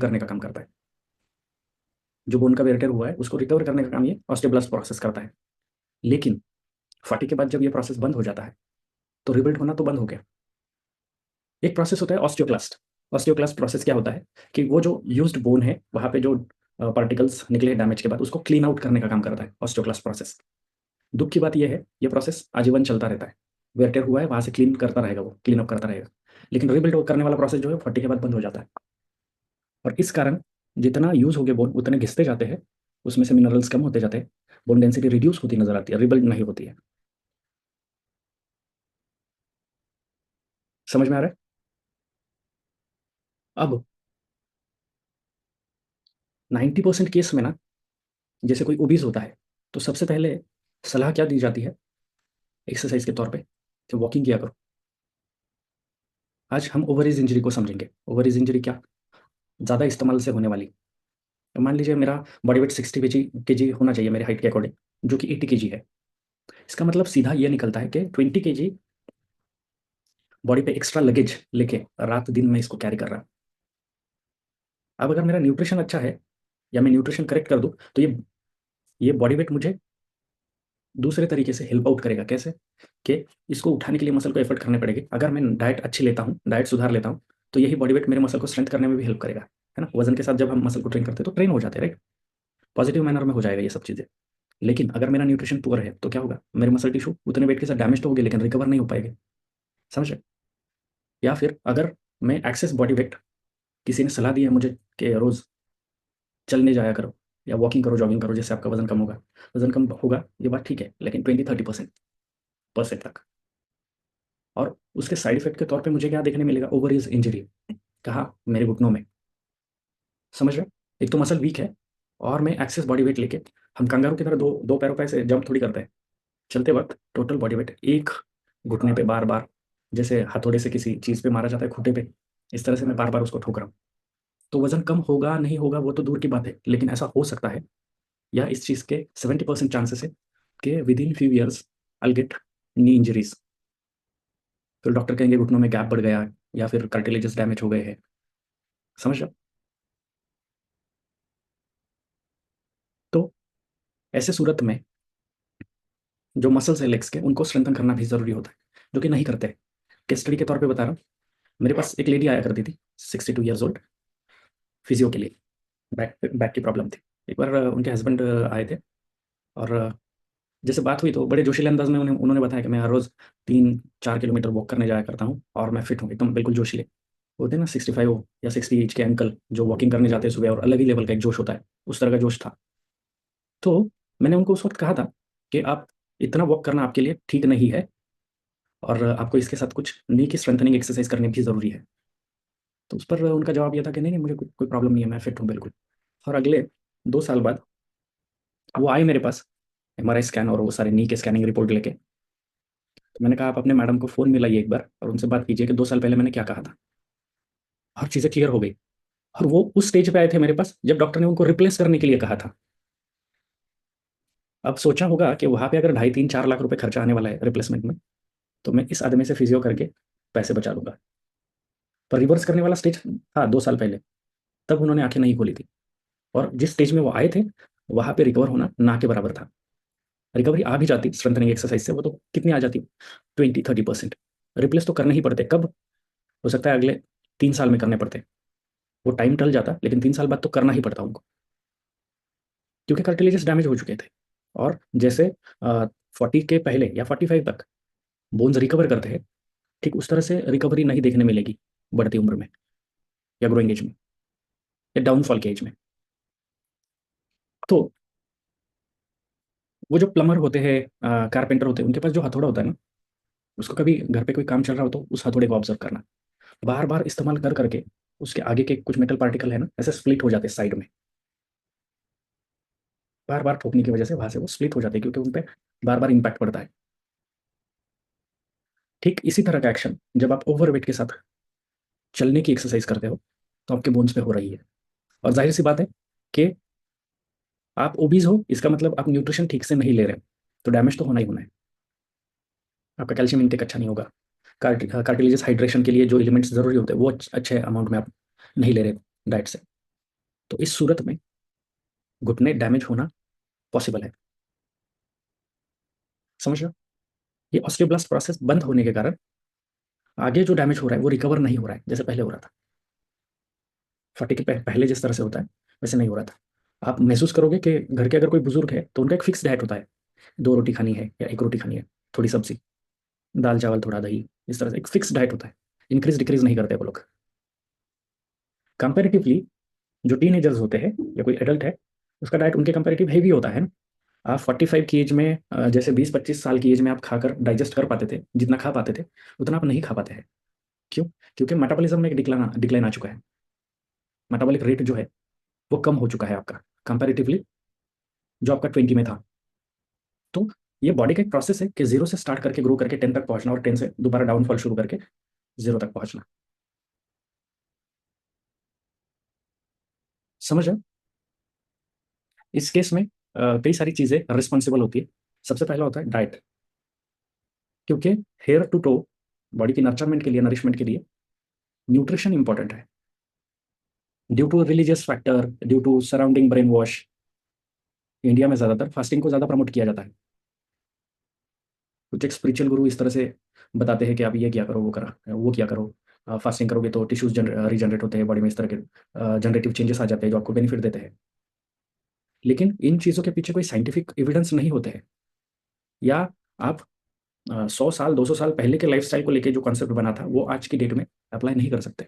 करने का काम करता है। जो बोन का वेयर टेयर हुआ है उसको रिकवर करने का काम ये ऑस्टियोब्लास्ट प्रोसेस करता है। लेकिन फटी के बाद जब ये प्रोसेस बंद हो जाता है तो रिबिल्ड होना तो बंद हो गया। एक प्रोसेस होता है ऑस्टियोक्लास्ट। ऑस्टियोक्लास्ट प्रोसेस क्या होता है कि वो जो यूज्ड बोन है वहाँ पे जो पार्टिकल्स निकले डैमेज के बाद उसको क्लीन आउट करने का काम करता है ऑस्टियोक्लास्ट प्रोसेस। दुख की बात यह है ये प्रोसेस आजीवन चलता रहता है। वेयर टेयर हुआ है वहाँ से क्लीन करता रहेगा, वो क्लीन अप करता रहेगा। लेकिन रिबिल्ड करने वाला प्रोसेस जो है फटी के बाद बंद हो जाता है। और इस कारण जितना यूज हो गया बोन उतने घिसते जाते हैं, उसमें से मिनरल्स कम होते जाते हैं, बोन डेंसिटी रिड्यूस होती नजर आती है, रिबिल्ड नहीं होती है। समझ में आ रहा है? अब 90% केस में ना, जैसे कोई ओबीज होता है तो सबसे पहले सलाह क्या दी जाती है एक्सरसाइज के तौर पे कि वॉकिंग किया करो। आज हम ओवरेज इंजरी को समझेंगे। ओवरेज इंजरी क्या? ज़्यादा इस्तेमाल से होने वाली। तो मान लीजिए मेरा बॉडी वेट 60 केजी होना चाहिए मेरे हाइट के अकॉर्डिंग, जो कि 80 केजी है। इसका मतलब सीधा ये निकलता है कि 20 केजी बॉडी पे एक्स्ट्रा लगेज लेके रात दिन मैं इसको कैरी कर रहा हूँ। अब अगर मेरा न्यूट्रिशन अच्छा है या मैं न्यूट्रिशन करेक्ट कर दूँ तो ये बॉडी वेट मुझे दूसरे तरीके से हेल्प आउट करेगा। कैसे? कि इसको उठाने के लिए मसल को एफर्ट करने पड़ेगी। अगर मैं डाइट अच्छी लेता हूँ, डाइट सुधार लेता हूँ, तो यही बॉडी वेट मेरे मसल को स्ट्रेंथ करने में भी हेल्प करेगा, है ना। वजन के साथ जब हम मसल को ट्रेन करते हैं तो ट्रेन हो जाते हैं, राइट। पॉजिटिव मैनर में हो जाएगा ये सब चीज़ें। लेकिन अगर मेरा न्यूट्रिशन पुअर है तो क्या होगा, मेरे मसल टिश्यू उतने वेट के साथ डैमेज तो होगी लेकिन रिकवर नहीं हो पाएंगे। समझ रहे? या फिर अगर मैं एक्सेस बॉडी वेट, किसी ने सलाह दी है मुझे कि रोज चलने जाया करो या वॉकिंग करो, जॉगिंग करो, जिससे आपका वजन कम होगा। वजन कम होगा ये बात ठीक है, लेकिन 20-30% तक। और उसके साइड इफेक्ट के तौर पे मुझे क्या देखने मिलेगा, ओवर एज इंजरी। कहाँ? मेरे घुटनों में। समझ रहे? एक तो मसल वीक है और मैं एक्सेस बॉडी वेट लेके, हम कंगारू की तरह दो दो पैरों पे ऐसे जंप थोड़ी करते हैं। चलते वक्त टोटल बॉडी वेट एक घुटने पे बार बार, जैसे हथौड़े से किसी चीज़ पे मारा जाता है खूंटे पे, इस तरह से मैं बार बार उसको ठोक रहा हूँ। तो वजन कम होगा नहीं होगा वो तो दूर की बात है, लेकिन ऐसा हो सकता है, या इस चीज़ के 70% चांसेस है कि with in few years I get knee injuries. फिर डॉक्टर कहेंगे घुटनों में गैप बढ़ गया या फिर कार्टिलेजेस डैमेज हो गए हैं। समझ रहे हो? तो ऐसे सूरत में जो मसल्स है लेग्स के उनको स्ट्रेंथन करना भी जरूरी होता है, जो कि नहीं करते। केस स्टडी के तौर पे बता रहा हूँ। मेरे पास एक लेडी आया करती थी, 62 ईयर्स ओल्ड, फिजियो के लिए। बैक बैक की प्रॉब्लम थी। एक बार उनके हस्बैंड आए थे और जैसे बात हुई तो बड़े जोशीले अंदाज में उन्होंने बताया कि मैं हर रोज़ 3-4 किलोमीटर वॉक करने जाया करता हूँ और मैं फिट हूँ एकदम, बिल्कुल जोशीले। होते हैं ना 65 या 60 एज के अंकल जो वॉकिंग करने जाते हैं सुबह, और अलग ही लेवल का एक जोश होता है, उस तरह का जोश था। तो मैंने उनको उस वक्त कहा था कि आप इतना वॉक करना आपके लिए ठीक नहीं है और आपको इसके साथ कुछ नी की स्ट्रेंथनिंग एक्सरसाइज करनी भी ज़रूरी है। तो उस पर उनका जवाब यह था कि नहीं नहीं, मुझे कोई प्रॉब्लम नहीं है, मैं फिट हूँ बिल्कुल। और अगले 2 साल बाद वो आए मेरे पास, एमआरआई स्कैन और वो सारे नी के स्कैनिंग रिपोर्ट लेके। तो मैंने कहा आप अपने मैडम को फ़ोन मिलाइए एक बार और उनसे बात कीजिए कि 2 साल पहले मैंने क्या कहा था। और चीज़ें क्लियर हो गई। और वो उस स्टेज पे आए थे मेरे पास जब डॉक्टर ने उनको रिप्लेस करने के लिए कहा था। अब सोचा होगा कि वहाँ पे अगर 2.5-3-4 लाख रुपए खर्चा आने वाला है रिप्लेसमेंट में, तो मैं इस आदमी से फिजियो करके पैसे बचा लूंगा। पर रिवर्स करने वाला स्टेज था 2 साल पहले, तब उन्होंने आंखें नहीं खोली थी। और जिस स्टेज में वो आए थे वहाँ पे रिकवर होना ना के बराबर था। रिकवरी आ भी जाती स्ट्रेंथनिंग एक्सरसाइज से, वो तो कितनी आ जाती, 20-30%। रिप्लेस तो करने ही पड़ते, कब? हो सकता है अगले 3 साल में करने पड़ते। वो टाइम टल जाता लेकिन 3 साल बाद तो करना ही पड़ता उनको, क्योंकि कार्टिलेजेस डैमेज हो चुके थे। और जैसे 40 के पहले या 45 तक बोन्स रिकवर करते हैं, ठीक उस तरह से रिकवरी नहीं देखने मिलेगी बढ़ती उम्र में या ग्रोइंग एज में या डाउनफॉल के एज में। तो वो जो प्लम्बर होते हैं, कारपेंटर होते हैं, उनके पास जो हथौड़ा होता है ना, उसको कभी घर पे कोई काम चल रहा हो तो उस हथौड़े को ऑब्जर्व करना। बार बार इस्तेमाल कर करके उसके आगे के कुछ मेटल पार्टिकल है ना ऐसे स्प्लिट हो जाते हैं साइड में। बार बार ठोकने की वजह से वहां से वो स्प्लिट हो जाते हैं क्योंकि उन पर बार बार इंपैक्ट पड़ता है। ठीक इसी तरह का एक्शन जब आप ओवरवेट के साथ चलने की एक्सरसाइज करते हो तो आपके बोन्स पे हो रही है। और जाहिर सी बात है कि आप ओबीज हो, इसका मतलब आप न्यूट्रिशन ठीक से नहीं ले रहे, तो डैमेज तो होना ही होना है। आपका कैल्शियम इंटेक अच्छा नहीं होगा। कार्टिलेजियस हाइड्रेशन के लिए जो एलिमेंट्स जरूरी होते हैं वो अच्छे अमाउंट में आप नहीं ले रहे डाइट से। तो इस सूरत में घुटने डैमेज होना पॉसिबल है। समझ रहे हो? ये ऑस्टियोब्लास्ट प्रोसेस बंद होने के कारण आगे जो डैमेज हो रहा है वो रिकवर नहीं हो रहा है जैसे पहले हो रहा था। फटी के पहले जिस तरह से होता है वैसे नहीं हो रहा था। आप महसूस करोगे कि घर के अगर कोई बुजुर्ग है तो उनका एक फिक्स डाइट होता है, 2 रोटी खानी है या 1 रोटी खानी है, थोड़ी सब्जी, दाल चावल थोड़ा दही, इस तरह से एक फिक्स डाइट होता है। इंक्रीज डिक्रीज नहीं करते वो लोग। कंपेरेटिवली जो टीनेजर्स होते हैं या कोई एडल्ट है उसका डाइट उनके कंपेरेटिव हैवी होता है ना। आप 45 की एज में जैसे 20-25 साल की एज में आप खाकर डाइजेस्ट कर पाते थे, जितना खा पाते थे उतना आप नहीं खा पाते हैं। क्यों? क्योंकि मेटाबॉलिज्म में एक डिक्लाइन डिक्लाइन आ चुका है। मेटाबॉलिक रेट जो है वो कम हो चुका है आपका कंपैरेटिवली जो आपका 20 में था। तो ये बॉडी का एक प्रोसेस है कि 0 से स्टार्ट करके ग्रो करके 10 तक पहुंचना और 10 से दोबारा डाउनफॉल शुरू करके 0 तक पहुंचना। समझ रहे हो? इस केस में कई सारी चीज़ें रिस्पॉन्सिबल होती है। सबसे पहला होता है डाइट, क्योंकि हेयर टू टो बॉडी की नर्चरमेंट के लिए, नरिशमेंट के लिए न्यूट्रिशन इंपॉर्टेंट है। Due to religious factor, due to surrounding brain wash, India में ज़्यादातर फास्टिंग को ज़्यादा प्रमोट किया जाता है। कुछ एक स्पिरिचुअल गुरु इस तरह से बताते हैं कि आप ये क्या करो, वो करा वो क्या करो, फास्टिंग करोगे तो टिश्यूज रीजनरेट होते हैं बॉडी में, इस तरह के जनरेटिव चेंजेस आ जाते हैं जो आपको बेनिफिट देते हैं। लेकिन इन चीज़ों के पीछे कोई साइंटिफिक एविडेंस नहीं होते हैं। या आप 100 साल 200 साल पहले के लाइफस्टाइल को लेके जो कॉन्सेप्ट बना था वो आज की डेट में अप्लाई नहीं कर सकते।